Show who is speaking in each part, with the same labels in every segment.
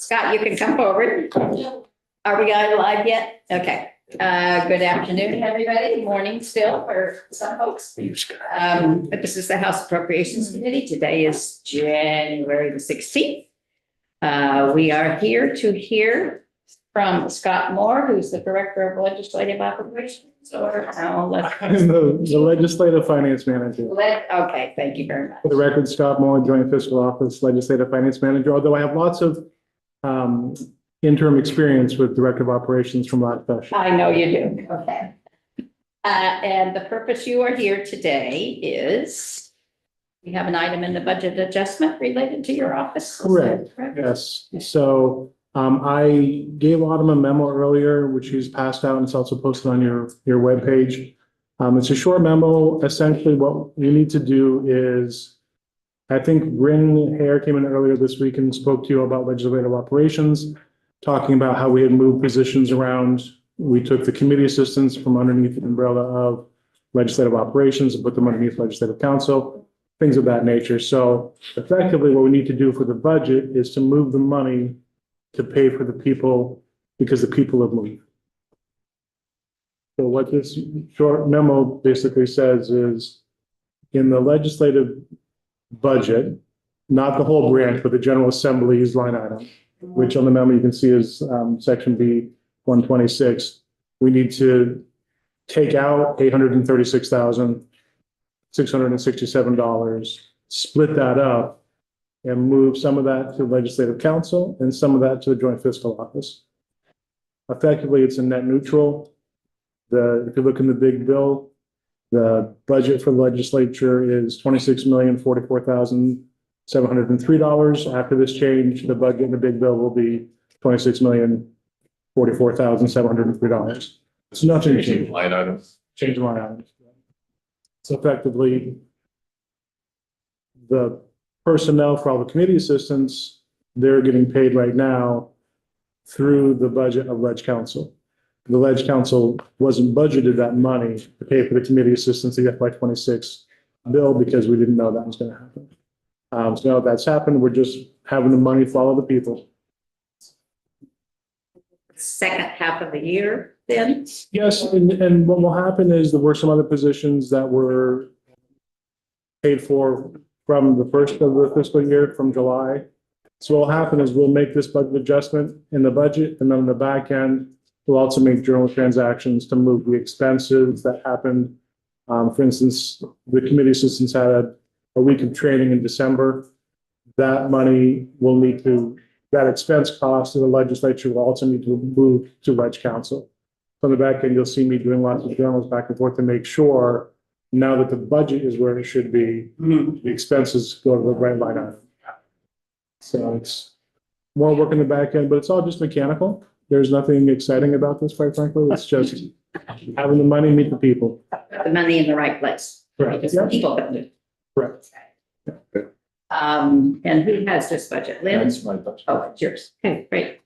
Speaker 1: Scott, you can come forward. Are we on live yet? Okay. Good afternoon, everybody. Morning still for some folks. But this is the House Appropriations Committee. Today is January the 16th. We are here to hear from Scott Moore, who's the Director of Legislative Operations, or
Speaker 2: I'm the Legislative Finance Manager.
Speaker 1: Okay, thank you very much.
Speaker 2: For the record, Scott Moore, Joint Fiscal Office Legislative Finance Manager, although I have lots of interim experience with Director of Operations from last session.
Speaker 1: I know you do. Okay. And the purpose you are here today is we have an item in the budget adjustment related to your office.
Speaker 2: Correct. Yes. So I gave Autumn a memo earlier, which she's passed out, and it's also posted on your webpage. It's a short memo. Essentially, what we need to do is, I think Bryn Hare came in earlier this week and spoke to you about legislative operations, talking about how we had moved positions around. We took the committee assistants from underneath the umbrella of legislative operations and put them underneath legislative council, things of that nature. So effectively, what we need to do for the budget is to move the money to pay for the people because the people have moved. So what this short memo basically says is, in the legislative budget, not the whole branch, but the General Assembly's line item, which on the memo you can see is section B 126, we need to take out $836,667, split that up, and move some of that to legislative council and some of that to the joint fiscal office. Effectively, it's a net neutral. If you look in the big bill, the budget for the legislature is $26,044,703. After this change, the budget in the big bill will be $26,044,703. It's nothing to change.
Speaker 3: Line items.
Speaker 2: Change line items. So effectively, the personnel for all the committee assistants, they're getting paid right now through the budget of Leg Council. The Leg Council wasn't budgeted that money to pay for the committee assistants, the FY26 bill, because we didn't know that was going to happen. So now that's happened, we're just having the money follow the people.
Speaker 1: Second half of the year, then?
Speaker 2: Yes, and what will happen is there were some other positions that were paid for from the first of the fiscal year, from July. So what will happen is we'll make this budget adjustment in the budget, and then on the back end, we'll also make journal transactions to move the expenses that happened. For instance, the committee assistants had a week of training in December. That money will need to, that expense cost of the legislature will also need to move to Leg Council. On the back end, you'll see me doing lots of journals back and forth to make sure, now that the budget is where it should be, the expenses go to the right line item. So it's more work in the back end, but it's all just mechanical. There's nothing exciting about this, quite frankly. It's just having the money meet the people.
Speaker 1: The money in the right place.
Speaker 2: Correct.
Speaker 1: Because the people can do it.
Speaker 2: Correct.
Speaker 1: And who has this budget? Lynn?
Speaker 3: That's my budget.
Speaker 1: Oh, it's yours. Okay, great.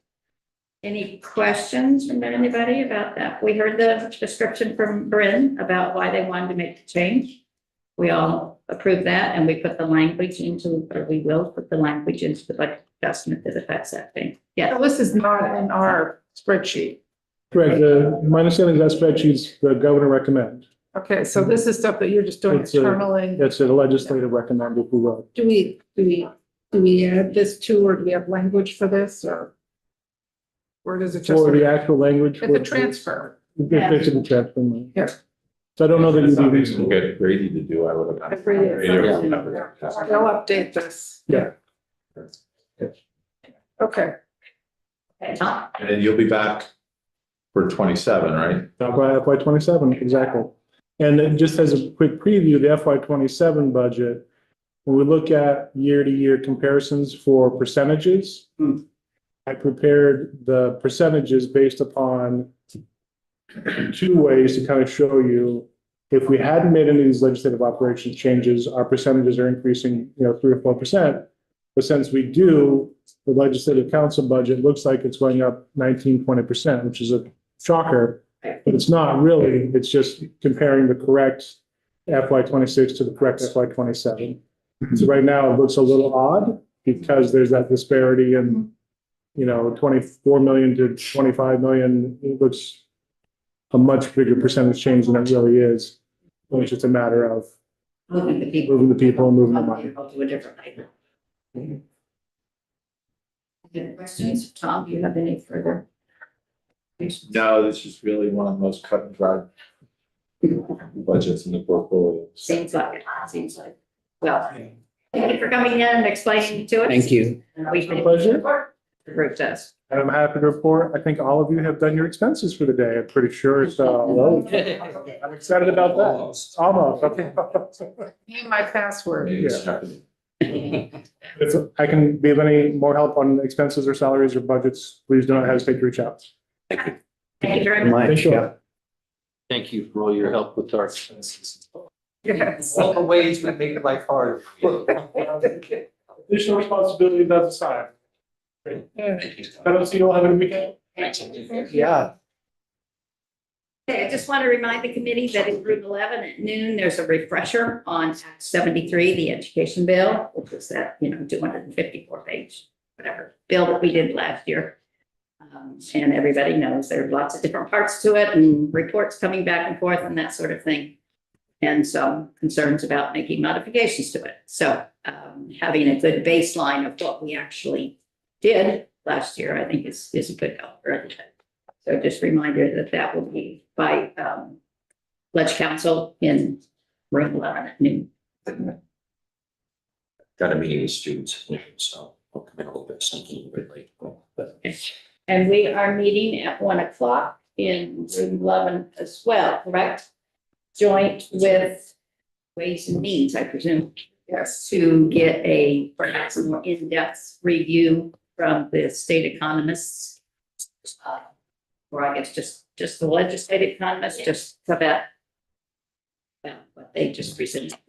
Speaker 1: Any questions from anybody about that? We heard the description from Bryn about why they wanted to make the change. We all approved that, and we put the language into, or we will put the language into the budget adjustment that affects that thing. Yeah.
Speaker 4: So this is not in our spreadsheet.
Speaker 2: Correct. My understanding is that spreadsheets the governor recommend.
Speaker 4: Okay, so this is stuff that you're just doing
Speaker 2: It's a-
Speaker 4: internally.
Speaker 2: It's a legislative recommend if we will.
Speaker 4: Do we add this to, or do we have language for this, or? Where does it just?
Speaker 2: For the actual language.
Speaker 4: It's a transfer.
Speaker 2: It's a transfer money.
Speaker 4: Yeah.
Speaker 2: So I don't know that you
Speaker 3: Something
Speaker 2: need
Speaker 3: to get Grady to do, I would have done.
Speaker 4: Grady.
Speaker 3: Grady.
Speaker 4: They'll update this.
Speaker 2: Yeah.
Speaker 4: Okay,
Speaker 1: Okay, Tom?
Speaker 3: And then you'll be back for 27, right?
Speaker 2: FY27, exactly. And then just as a quick preview, the FY27 budget, when we look at year-to-year comparisons for percentages, I prepared the percentages based upon two ways to kind of show you, if we hadn't made any of these legislative operations changes, our percentages are increasing, 3 or 4%. But since we do, the legislative council budget looks like it's going up 19-20%, which is a shocker. But it's not really, it's just comparing the correct FY26 to the correct FY27. So right now it looks a little odd because there's that disparity in 24 million to 25 million, it looks a much bigger percentage change than it really is. It's just a matter of
Speaker 1: Moving the people.
Speaker 2: moving the people and moving the money.
Speaker 1: To a different item. Any questions? Tom, do you have any further?
Speaker 3: No, this is really one of the most cut and dry budgets in the portfolio.
Speaker 1: Seems like it, seems like. Well, thank you for coming in and explaining to us.
Speaker 5: Thank you.
Speaker 1: We can.
Speaker 2: Pleasure.
Speaker 1: Group does.
Speaker 2: And I'm happy to report, I think all of you have done your expenses for the day, I'm pretty sure, so I'm excited about that. Almost, okay.
Speaker 4: Need my password.
Speaker 2: If I can be of any more help on expenses or salaries or budgets, please do not hesitate to reach out.
Speaker 1: Thank you very much.
Speaker 5: Much, yeah.
Speaker 6: Thank you for all your help with our expenses.
Speaker 4: Yes.
Speaker 6: All the ways we make life harder.
Speaker 2: Additional responsibility does aside. I don't see you all having a weekend.
Speaker 5: Yeah.
Speaker 1: Okay, I just want to remind the committee that in room 11 at noon, there's a refresher on Act 73, the education bill, which is that, 254 page, whatever, bill that we did last year. And everybody knows there are lots of different parts to it and reports coming back and forth and that sort of thing. And some concerns about making modifications to it. So having a good baseline of what we actually did last year, I think is a good help for everybody. So just a reminder that that will be by Ledge Council in room 11 at noon.
Speaker 6: Got a meeting with students, so I'll come in a little bit, something a bit late. But
Speaker 1: And we are meeting at 1:00 in room 11 as well, correct? Joint with Ways and Means, I presume. Yes. To get a perhaps a more in-depth review from the state economists. Or I guess just the legislative economists, just for that. What they just presented.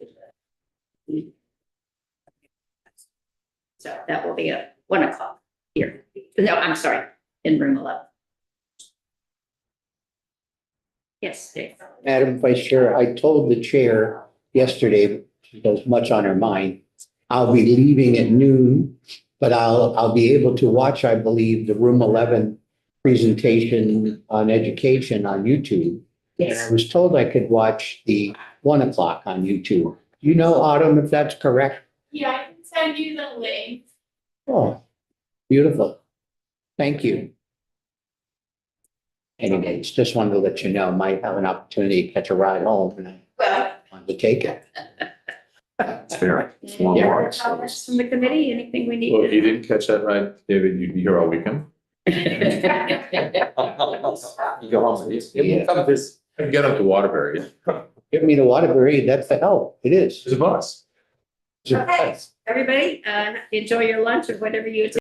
Speaker 1: So that will be at 1:00 here. No, I'm sorry, in room 11. Yes, Dave.
Speaker 5: Madam Vice Chair, I told the chair yesterday, she has much on her mind. I'll be leaving at noon, but I'll be able to watch, I believe, the room 11 presentation on education on YouTube. And I
Speaker 1: Yes,
Speaker 5: was told I could watch the 1:00 on YouTube. Do you know, Autumn, if that's correct?
Speaker 7: Yeah, I can send you the link.
Speaker 5: Oh, beautiful. Thank you. Anyways, just wanted to let you know, might have an opportunity to catch a ride home and I
Speaker 1: well,
Speaker 5: wanted to take it.
Speaker 3: It's fair. It's
Speaker 1: any
Speaker 3: one
Speaker 1: other
Speaker 3: more.
Speaker 1: comments from the committee, anything we need?
Speaker 3: Well, if you didn't catch that right, David, you'd be here all weekend.
Speaker 6: you go home,
Speaker 5: Yeah.
Speaker 6: come visit.
Speaker 3: I can get up to Waterbury.
Speaker 5: Give me the Waterbury, that's the help. It is.
Speaker 3: There's a bus.
Speaker 1: Okay, everybody, enjoy your lunch or whatever you